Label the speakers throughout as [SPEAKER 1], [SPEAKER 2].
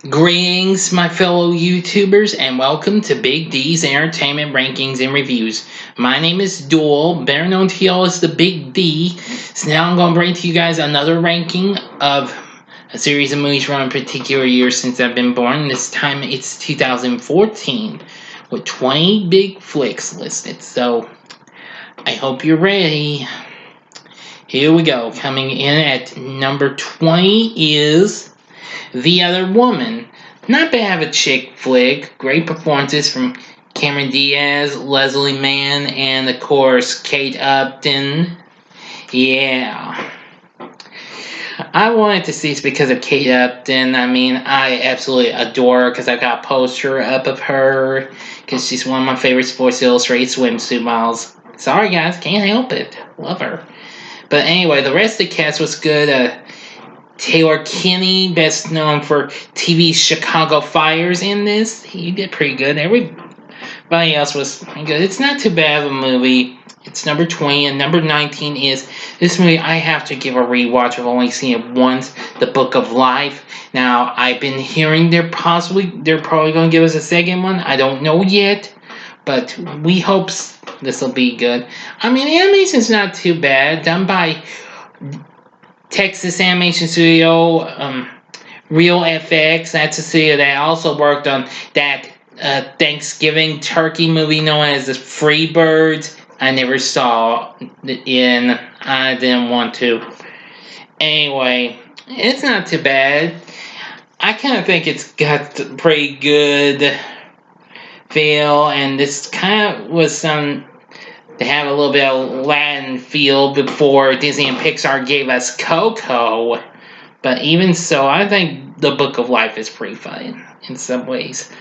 [SPEAKER 1] Greetings, my fellow YouTubers, and welcome to Big D's Entertainment Rankings and Reviews. My name is Duel, better known to y'all as the Big D. So now I'm going to bring to you guys another ranking of a series of movies from a particular year since I've been born. This time it's 2014, with 20 big flicks listed. So I hope you're ready. Here we go. Coming in at number 20 is The Other Woman. Not bad of a chick flick. Great performances from Cameron Diaz, Leslie Mann, and of course Kate Upton. Yeah. I wanted to see this because of Kate Upton. I mean, I absolutely adore her because I got a poster up of her because she's one of my favorite Sports Illustrated swimsuit models. Sorry guys, can't help it. Love her. But anyway, the rest of the cast was good. Taylor Kinney, best known for TV's Chicago Fires in this. He did pretty good. Everybody else was good. It's not too bad of a movie. It's number 20, and number 19 is this movie I have to give a rewatch. I've only seen it once, The Book of Life. Now, I've been hearing they're probably going to give us a second one. I don't know yet, but we hope this will be good. I mean, the animation's not too bad. Done by Texas Animation Studio, Real FX. That's a studio that also worked on that Thanksgiving turkey movie known as The Freebirds. I never saw it in. I didn't want to. Anyway, it's not too bad. I kind of think it's got a pretty good feel, and this kind of was some to have a little bit of Latin feel before Disney and Pixar gave us Coco. But even so, I think The Book of Life is pretty fun in some ways.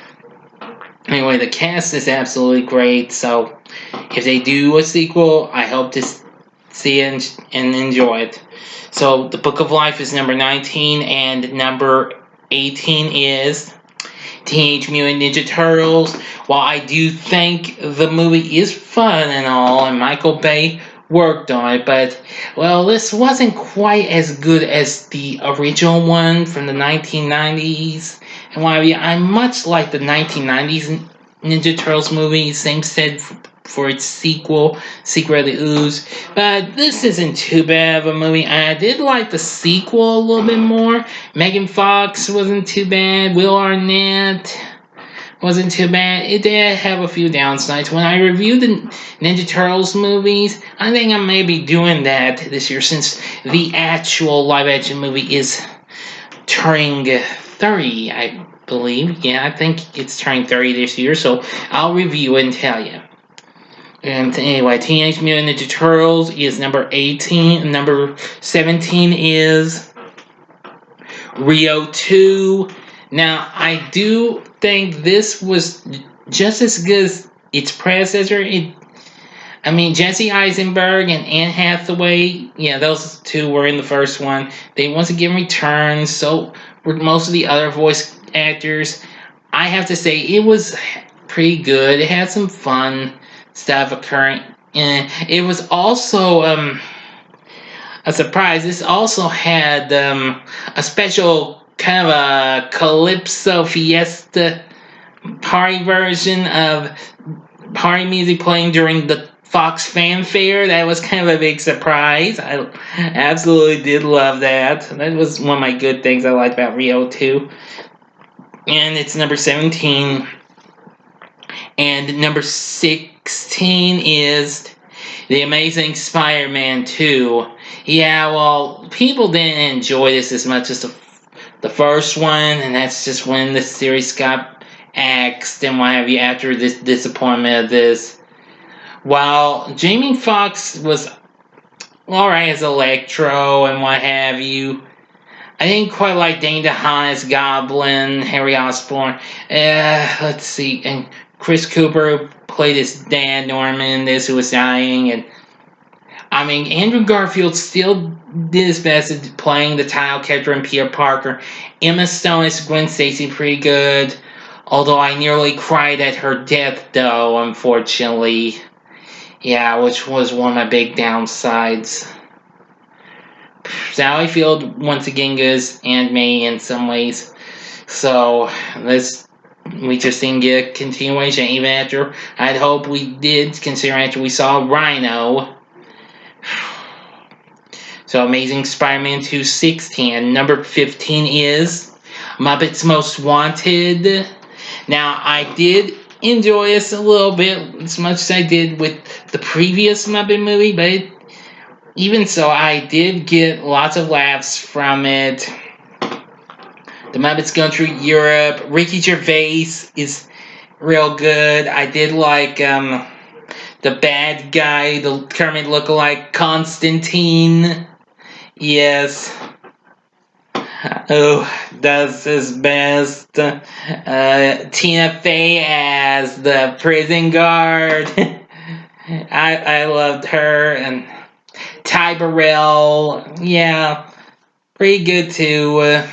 [SPEAKER 1] Anyway, the cast is absolutely great, so if they do a sequel, I hope to see it and enjoy it. So, The Book of Life is number 19, and number 18 is Teenage Mutant Ninja Turtles. While I do think the movie is fun and all, and Michael Bay worked on it, but, well, this wasn't quite as good as the original one from the 1990s. And while I much like the 1990s Ninja Turtles movie, same said for its sequel, Secret of the Ooze. But this isn't too bad of a movie. I did like the sequel a little bit more. Megan Fox wasn't too bad. Will Arnett wasn't too bad. It did have a few downsides. When I reviewed the Ninja Turtles movies, I think I may be doing that this year since the actual live-action movie is turning 30, I believe. Yeah, I think it's turning 30 this year, so I'll review it and tell you. And anyway, Teenage Mutant Ninja Turtles is number 18. Number 17 is Rio 2. Now, I do think this was just as good as its predecessor. Jesse Eisenberg and Anne Hathaway, yeah, those two were in the first one. They once again returned, so were most of the other voice actors. I have to say, it was pretty good. It had some fun stuff occurring. And it was also a surprise. This also had a special kind of a Calypso Fiesta party version of party music playing during the Fox Fanfare. That was kind of a big surprise. I absolutely did love that. That was one of my good things I liked about Rio 2. And it's number 17. And number 16 is The Amazing Spider-Man 2. Yeah, well, people didn't enjoy this as much as the first one, and that's just when the series got axed and what have you after this disappointment of this. While Jamie Foxx was alright as Electro and what have you, I didn't quite like Dane DeHaan as Goblin, Harry Osborn. Let's see, and Chris Cooper played his dad, Norman, who was dying, and Andrew Garfield still did his best at playing the title character in Peter Parker. Emma Stone as Gwen Stacy, pretty good, although I nearly cried at her death, though, unfortunately. Yeah, which was one of my big downsides. Sally Field, once again, good as Aunt May in some ways. So we just didn't get a continuation even after I'd hoped we did, considering after we saw Rhino. So Amazing Spider-Man 216. And number 15 is Muppets Most Wanted. Now, I did enjoy this a little bit, as much as I did with the previous Muppet movie, but even so, I did get lots of laughs from it. The Muppets going through Europe. Ricky Gervais is real good. I did like the bad guy, the Kermit lookalike, Constantine. Yes. Oh, does his best. Tina Fey as the prison guard. I loved her. And Ty Burrell. Yeah, pretty good too. I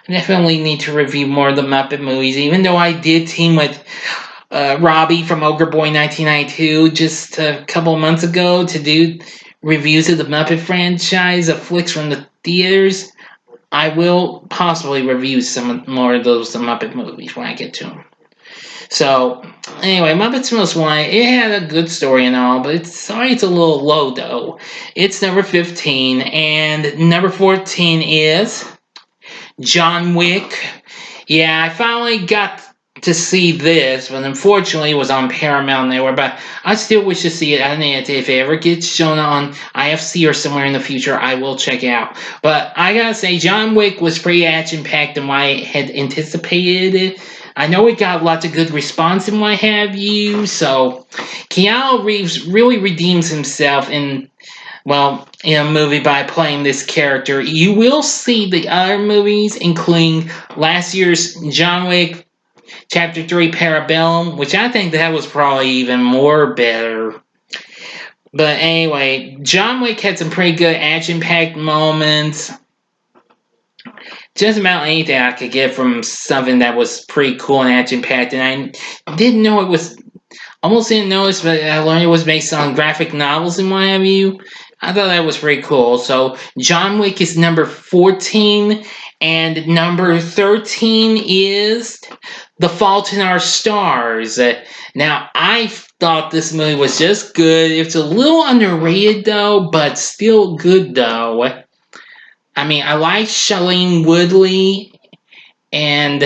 [SPEAKER 1] definitely need to review more of the Muppet movies, even though I did team with Robbie from Ogre Boy 1992 just a couple months ago to do reviews of the Muppet franchise of flicks from the theaters. I will possibly review some more of those Muppet movies when I get to them. So, anyway, Muppets Most Wanted, it had a good story and all, but it's a little low though. It's number 15, and number 14 is John Wick. Yeah, I finally got to see this, but unfortunately it was on Paramount Network, but I still wish to see it. I think if it ever gets shown on IFC or somewhere in the future, I will check it out. But I gotta say, John Wick was pretty action-packed than what I had anticipated. I know it got lots of good response and what have you, so Keanu Reeves really redeems himself in a movie by playing this character. You will see the other movies, including last year's John Wick Chapter 3 Parabellum, which I think that was probably even more better. But anyway, John Wick had some pretty good action-packed moments. Just about anything I could get from something that was pretty cool and action-packed. And I didn't know it was... Almost didn't notice, but I learned it was based on graphic novels and what have you. I thought that was pretty cool. So, John Wick is number 14. And number 13 is The Fault in Our Stars. Now, I thought this movie was just good. It's a little underrated, though, but still good, though. I mean, I like Shailene Woodley, and...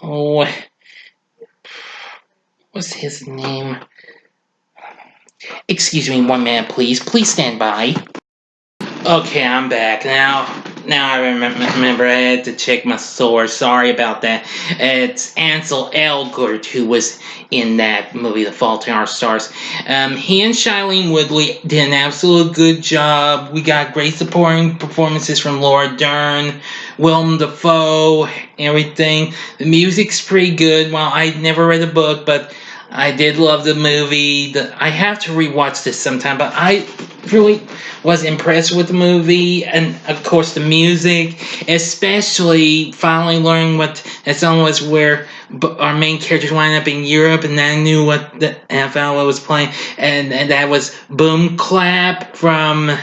[SPEAKER 1] Oh... What's his name? Excuse me 1 minute, please. Please stand by. Okay, I'm back. Now I remember I had to check my source. Sorry about that. It's Ansel Elgort who was in that movie, The Fault in Our Stars. He and Shailene Woodley did an absolute good job. We got great supporting performances from Laura Dern, Willem Dafoe, everything. The music's pretty good. Well, I never read the book, but I did love the movie. I have to rewatch this sometime, but I really was impressed with the movie, and of course the music, especially finally learning what that song was, where our main characters wind up in Europe, and I knew what the fellow was playing, and that was Boom Clap from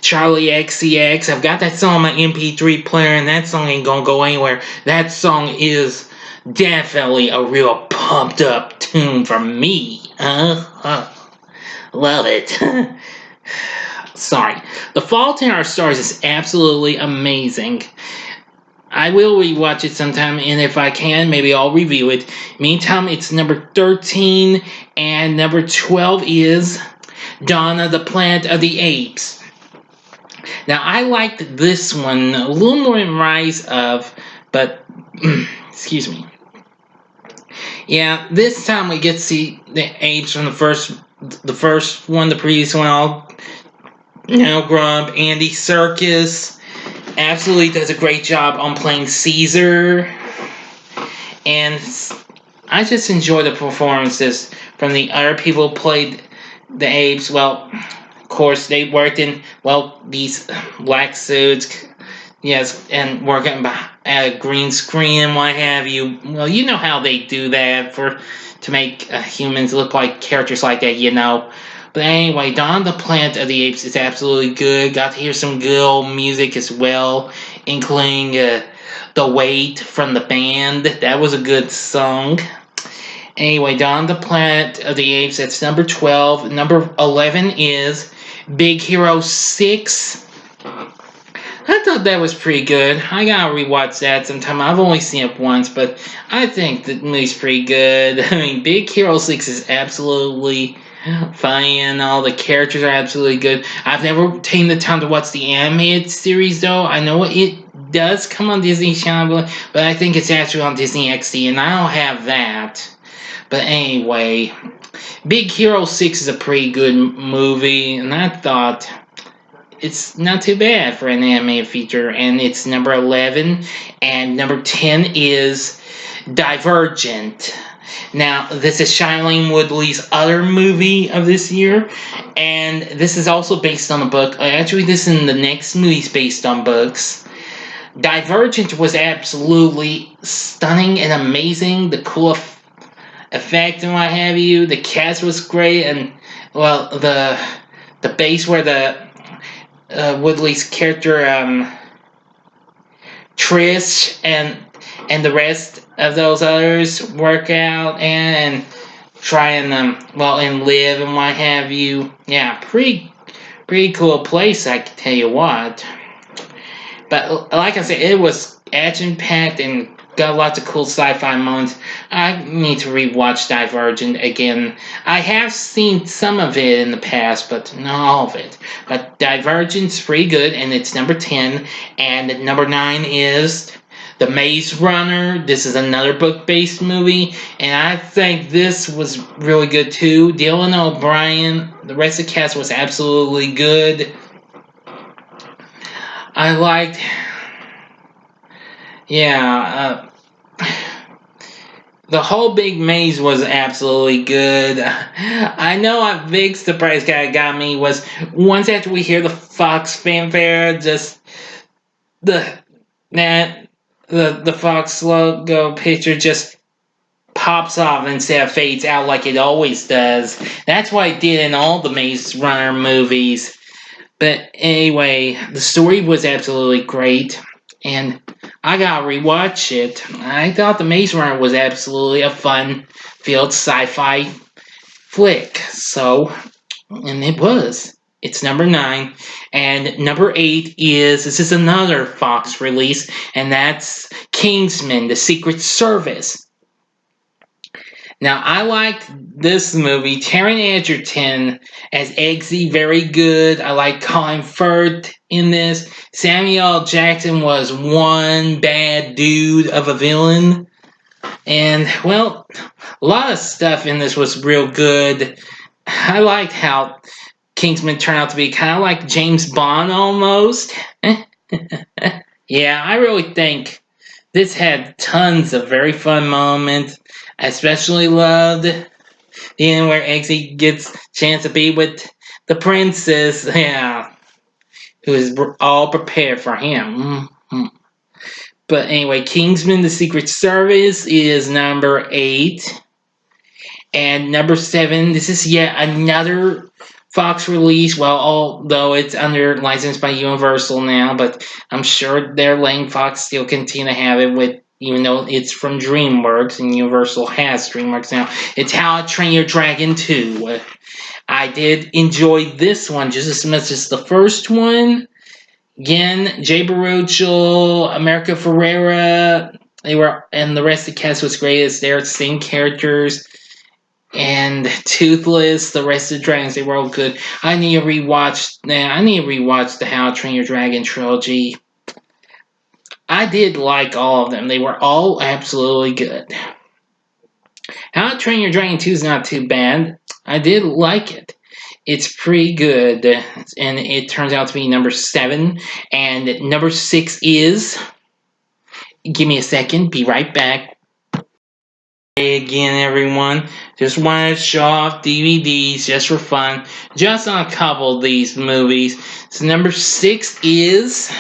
[SPEAKER 1] Charlie XCX. I've got that song on my MP3 player, and that song ain't gonna go anywhere. That song is definitely a real pumped up tune for me. Love it. Sorry. The Fault in Our Stars is absolutely amazing. I will rewatch it sometime, and if I can, maybe I'll review it. Meantime, it's number 13, and number 12 is Dawn of the Planet of the Apes. Now, I liked this one a little more than Rise of, but, excuse me. Yeah, this time we get to see the apes from the first one, the previous one, all, grow up. Andy Serkis absolutely does a great job on playing Caesar, and I just enjoy the performances from the other people who played the apes. Well, of course, they worked in, these black suits, yes, and working at a green screen and what have you. Well, you know how they do that to make humans look like characters like that, But anyway, Dawn of the Planet of the Apes is absolutely good. Got to hear some good old music as well, including The Weight from the band. That was a good song. Anyway, Dawn of the Planet of the Apes, that's number 12. Number 11 is Big Hero 6. I thought that was pretty good. I gotta rewatch that sometime. I've only seen it once, but I think the movie's pretty good. I mean, Big Hero 6 is absolutely funny and all the characters are absolutely good. I've never taken the time to watch the animated series though. I know it does come on Disney Channel, but I think it's actually on Disney XD, and I don't have that. But anyway, Big Hero 6 is a pretty good movie, and I thought it's not too bad for an animated feature, and it's number 11, and number 10 is Divergent. Now, this is Shailene Woodley's other movie of this year, and this is also based on a book. Actually, this is the next movie's based on books. Divergent was absolutely stunning and amazing. The cool effect and what have you. The cast was great, and well, the base where the Woodley's character Trish and the rest of those others work out and try and and live and what have you. Yeah, pretty cool place, I can tell you what. But like I said, it was action packed and got lots of cool sci-fi moments. I need to rewatch Divergent again. I have seen some of it in the past, but not all of it. But Divergent's pretty good, and it's number 10. And number 9 is The Maze Runner. This is another book-based movie, and I think this was really good too. Dylan O'Brien, the rest of the cast was absolutely good. I liked... the whole big maze was absolutely good. I know a big surprise got me was once after we hear the Fox fanfare, just the Fox logo picture just pops off instead of fades out like it always does. That's what it did in all the Maze Runner movies. But anyway, the story was absolutely great, and I gotta rewatch it. I thought The Maze Runner was absolutely a fun-filled sci-fi flick. So, and it was. It's number 9. And number 8 this is another Fox release, and that's Kingsman: The Secret Service. Now, I liked this movie. Taron Egerton as Eggsy, very good. I like Colin Firth in this. Samuel L. Jackson was one bad dude of a villain. And, well, a lot of stuff in this was real good. I liked how Kingsman turned out to be kind of like James Bond almost. Yeah, I really think this had tons of very fun moments. I especially loved the end where Eggsy gets a chance to be with the princess, who is all prepared for him. Mm-hmm. But anyway, Kingsman: The Secret Service is number 8. And number 7, this is yet another Fox release. Well, although it's under license by Universal now, but I'm sure they're letting Fox still continue to have it with, even though it's from DreamWorks, and Universal has DreamWorks now. It's How to Train Your Dragon 2. I did enjoy this one just as much as the first one. Again, Jay Baruchel, America Ferrera, and the rest of the cast was great as their same characters. And Toothless, the rest of the dragons, they were all good. I need to rewatch the How to Train Your Dragon trilogy. I did like all of them. They were all absolutely good. How to Train Your Dragon 2 is not too bad. I did like it. It's pretty good. And it turns out to be number 7. And number 6 is... Give me a second. Be right back. Hey again, everyone. Just wanted to show off DVDs just for fun. Just on a couple of these movies. So number 6 is...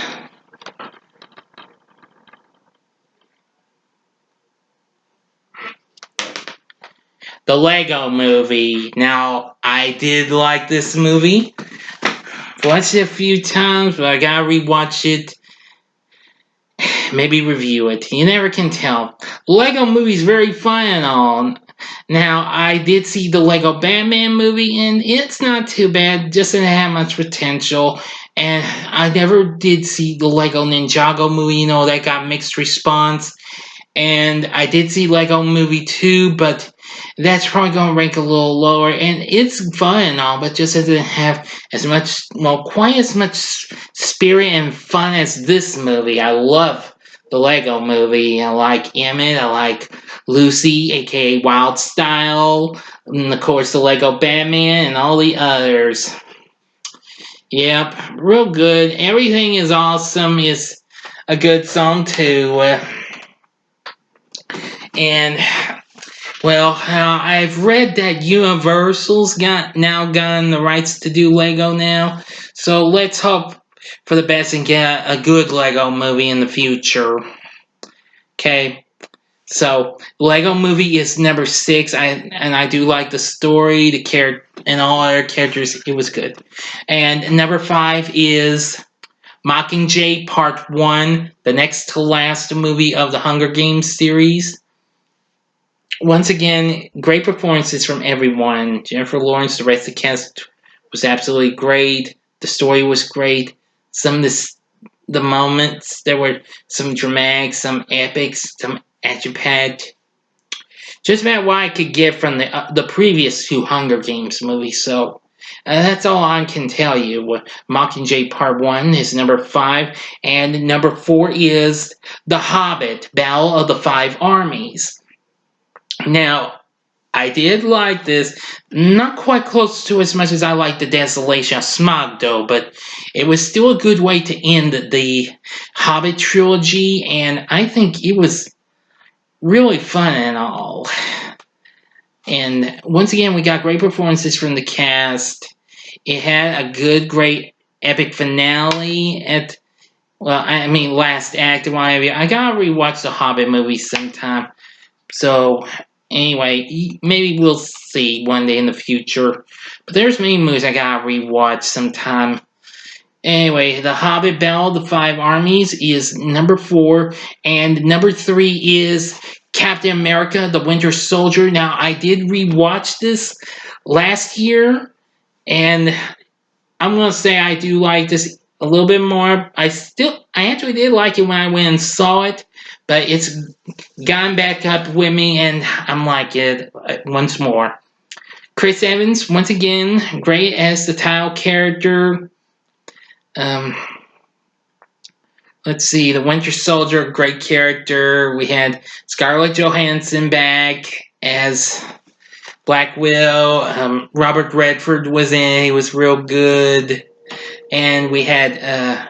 [SPEAKER 1] the Lego Movie. Now, I did like this movie. Watched it a few times, but I gotta rewatch it. Maybe review it. You never can tell. Lego Movie's very fun and all. Now, I did see the Lego Batman movie, and it's not too bad. Just didn't have much potential. And I never did see the Lego Ninjago movie. You know, that got mixed response. And I did see Lego Movie 2, but that's probably going to rank a little lower. And it's fun and all, but just doesn't have as much, well, quite as much spirit and fun as this movie. I love the Lego Movie. I like Emmett. I like Lucy, aka Wild Style. And of course, the Lego Batman and all the others. Yep, real good. Everything is awesome. It's a good song, too. And well, I've read that Universal's now gotten the rights to do Lego now. So let's hope for the best and get a good Lego movie in the future. Okay. So Lego Movie is number 6. I do like the story, the character, and all other characters. It was good. And number 5 is Mockingjay Part 1, the next to last movie of the Hunger Games series. Once again, great performances from everyone. Jennifer Lawrence, the rest of the cast was absolutely great. The story was great. Some of the moments, there were some dramatic, some epics, some action-packed. Just about what I could get from the previous 2 Hunger Games movies. So that's all I can tell you. Mockingjay Part 1 is number 5. And number 4 is The Hobbit, Battle of the Five Armies. Now, I did like this. Not quite close to as much as I like The Desolation of Smaug, though, but it was still a good way to end the Hobbit trilogy, and I think it was really fun and all. And once again, we got great performances from the cast. It had a good, great, epic finale at, well, I mean, last act. I gotta rewatch the Hobbit movie sometime. So, anyway, maybe we'll see one day in the future. But there's many movies I gotta rewatch sometime. Anyway, The Hobbit Battle of the Five Armies is number 4. And number 3 is Captain America, The Winter Soldier. Now, I did rewatch this last year. And I'm going to say I do like this a little bit more. I actually did like it when I went and saw it. But it's gone back up with me, and I'm like it once more. Chris Evans, once again, great as the title character. Let's see, The Winter Soldier, great character. We had Scarlett Johansson back as Black Widow. Robert Redford was in; he was real good. And we had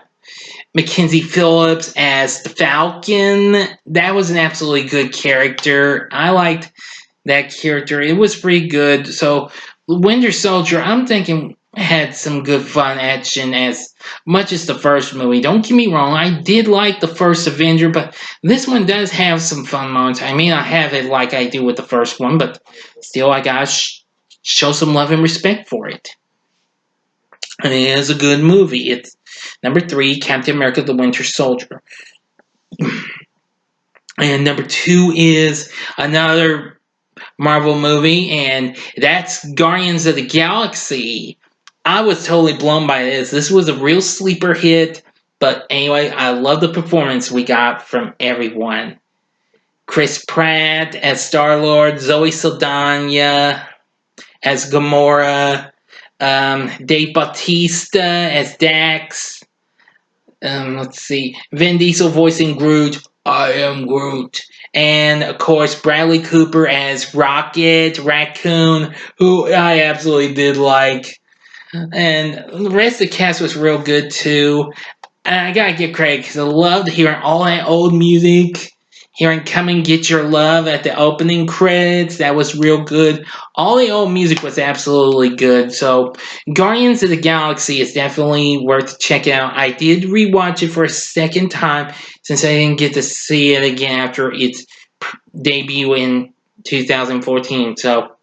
[SPEAKER 1] Mackenzie Phillips as the Falcon. That was an absolutely good character. I liked that character. It was pretty good. So, Winter Soldier, I'm thinking, had some good fun action as much as the first movie. Don't get me wrong, I did like the first Avenger, but this one does have some fun moments. I mean, I have it like I do with the first one, but still, I gotta show some love and respect for it. And it is a good movie. It's number 3, Captain America, The Winter Soldier. And number 2 is another Marvel movie, and that's Guardians of the Galaxy. I was totally blown by this. This was a real sleeper hit, but anyway, I love the performance we got from everyone. Chris Pratt as Star-Lord, Zoe Saldana as Gamora, Dave Bautista as Dax. Let's see. Vin Diesel voicing Groot. I am Groot. And, of course, Bradley Cooper as Rocket Raccoon, who I absolutely did like. And the rest of the cast was real good, too. And I gotta give credit, because I loved hearing all that old music. Hearing Come and Get Your Love at the opening credits. That was real good. All the old music was absolutely good. So, Guardians of the Galaxy is definitely worth checking out. I did rewatch it for a second time since I didn't get to see it again after its debut in 2014. So,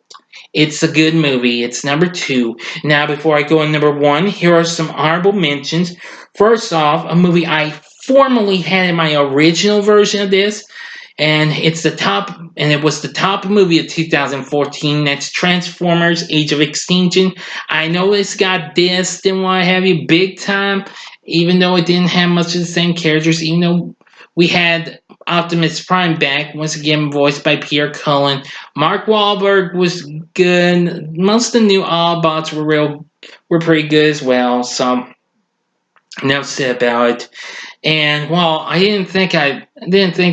[SPEAKER 1] It's a good movie. It's number 2. Now, before I go on number 1, here are some honorable mentions. First off, a movie I formerly had in my original version of this, and it was the top movie of 2014. That's Transformers: Age of Extinction. I know it's got dissed and what have you, big time, even though it didn't have much of the same characters. Even though we had Optimus Prime back, once again voiced by Pierre Cullen. Mark Wahlberg was good. Most of the new Autobots were pretty good as well. So enough said about it. And well, I didn't think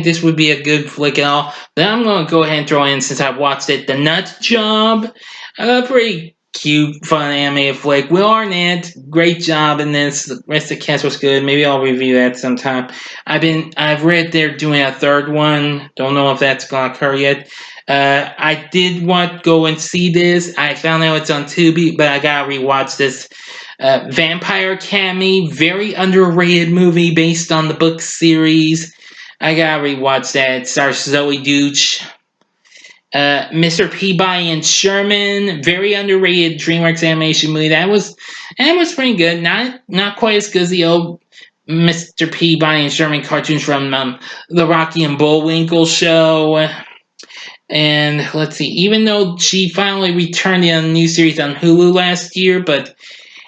[SPEAKER 1] this would be a good flick at all. But I'm gonna go ahead and throw in, since I watched it, The Nut Job. A pretty cute, fun animated flick. Will Arnett, great job in this. The rest of the cast was good. Maybe I'll review that sometime. I've read they're doing a third one. Don't know if that's gonna occur yet. I did want to go and see this. I found out it's on Tubi, but I gotta rewatch this. Vampire Academy, very underrated movie based on the book series. I gotta rewatch that. It stars Zoe Deutch. Mr. Peabody and Sherman, very underrated DreamWorks animation movie. That was pretty good. Not quite as good as the old Mr. Peabody and Sherman cartoons from the Rocky and Bullwinkle show. And let's see, even though she finally returned in a new series on Hulu last year, but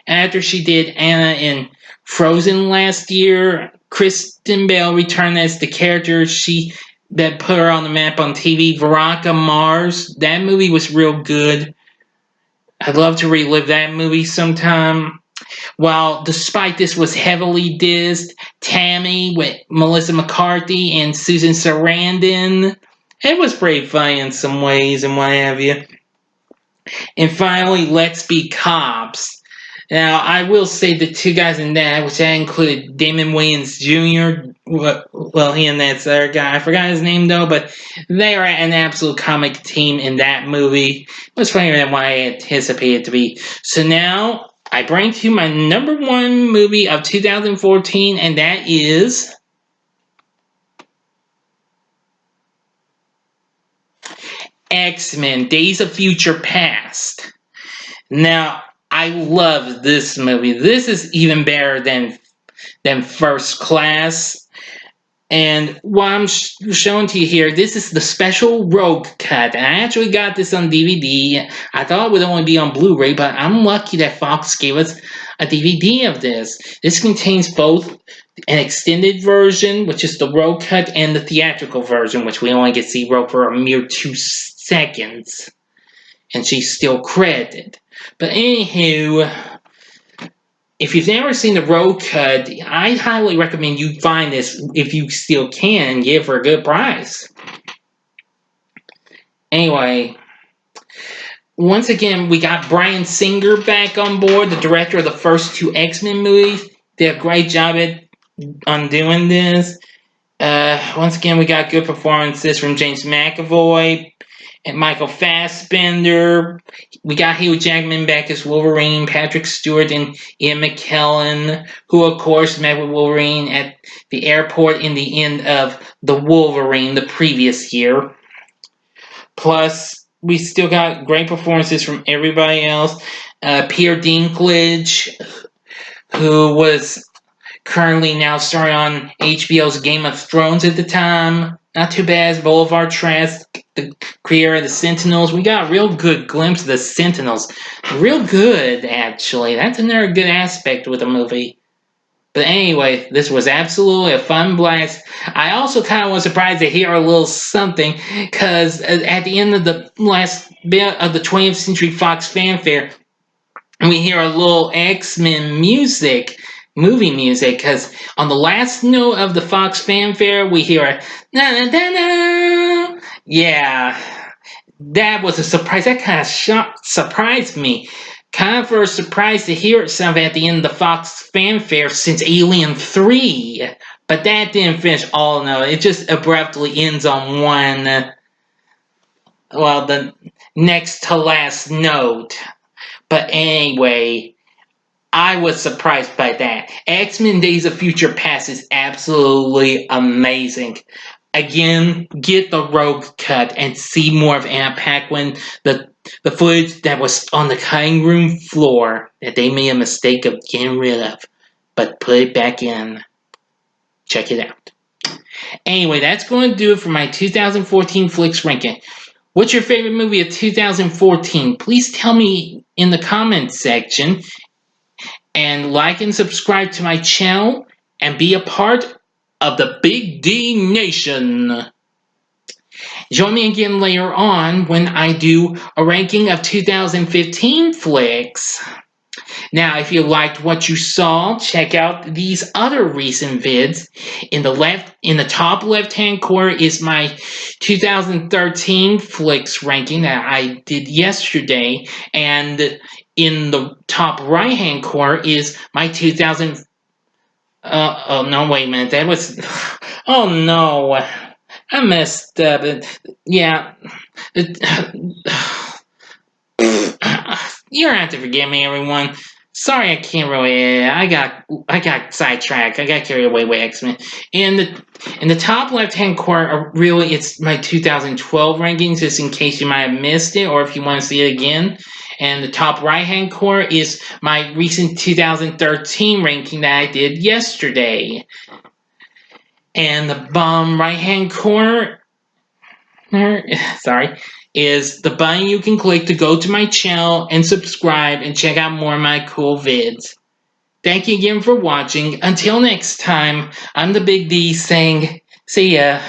[SPEAKER 1] after she did Anna in Frozen last year, Kristen Bell returned as the character that put her on the map on TV, Veronica Mars. That movie was real good. I'd love to relive that movie sometime. While despite this was heavily dissed, Tammy with Melissa McCarthy and Susan Sarandon, it was pretty funny in some ways and what have you. And finally, Let's Be Cops. Now, I will say the two guys in that, which I included Damon Wayans Jr., well, he and that other guy, I forgot his name though, but they are an absolute comic team in that movie. It was funnier than what I anticipated it to be. So now, I bring to you my number 1 movie of 2014, and that is X-Men: Days of Future Past. Now, I love this movie. This is even better than First Class. And what I'm showing to you here, this is the special Rogue cut. And I actually got this on DVD. I thought it would only be on Blu-ray, but I'm lucky that Fox gave us a DVD of this. This contains both an extended version, which is the Rogue cut, and the theatrical version, which we only get to see Rogue for a mere 2 seconds. And she's still credited. But anywho, if you've never seen the Rogue cut, I highly recommend you find this if you still can and get it for a good price. Anyway, once again, we got Bryan Singer back on board, the director of the first 2 X-Men movies. Did a great job on doing this. Once again, we got good performances from James McAvoy and Michael Fassbender. We got Hugh Jackman back as Wolverine, Patrick Stewart and Ian McKellen, who of course met with Wolverine at the airport in the end of The Wolverine the previous year. Plus, we still got great performances from everybody else. Peter Dinklage, who was currently now starring on HBO's Game of Thrones at the time. Not too bad as Boulevard Trask, the creator of the Sentinels. We got a real good glimpse of the Sentinels. Real good, actually. That's another good aspect with the movie. But anyway, this was absolutely a fun blast. I also kind of was surprised to hear a little something, because at the end of the last bit of the 20th Century Fox fanfare, we hear a little X-Men movie music, because on the last note of the Fox fanfare, we hear a na-na-na-na. Yeah, that was a surprise. That kind of surprised me. Kind of for a surprise to hear itself at the end of the Fox fanfare since Alien 3. But that didn't finish all note. It just abruptly ends on the next to last note. But anyway, I was surprised by that. X-Men Days of Future Past is absolutely amazing. Again, get the Rogue cut and see more of Anna Paquin, the the footage that was on the cutting room floor that they made a mistake of getting rid of, but put it back in. Check it out. Anyway, that's going to do it for my 2014 Flicks ranking. What's your favorite movie of 2014? Please tell me in the comments section. And like and subscribe to my channel and be a part of the Big D Nation. Join me again later on when I do a ranking of 2015 flicks. Now, if you liked what you saw, check out these other recent vids. In the top left-hand corner is my 2013 flicks ranking that I did yesterday, and in the top right-hand corner is my 2000. Oh no! Wait a minute. That was. Oh no! I messed up. Yeah. You're gonna have to forgive me, everyone. Sorry, I can't really. I got sidetracked. I got carried away with X-Men. In the top left-hand corner, really, it's my 2012 rankings, just in case you might have missed it, or if you want to see it again. And the top right-hand corner is my recent 2013 ranking that I did yesterday. And the bottom right-hand corner, sorry, is the button you can click to go to my channel and subscribe and check out more of my cool vids. Thank you again for watching. Until next time, I'm the Big D saying, see ya.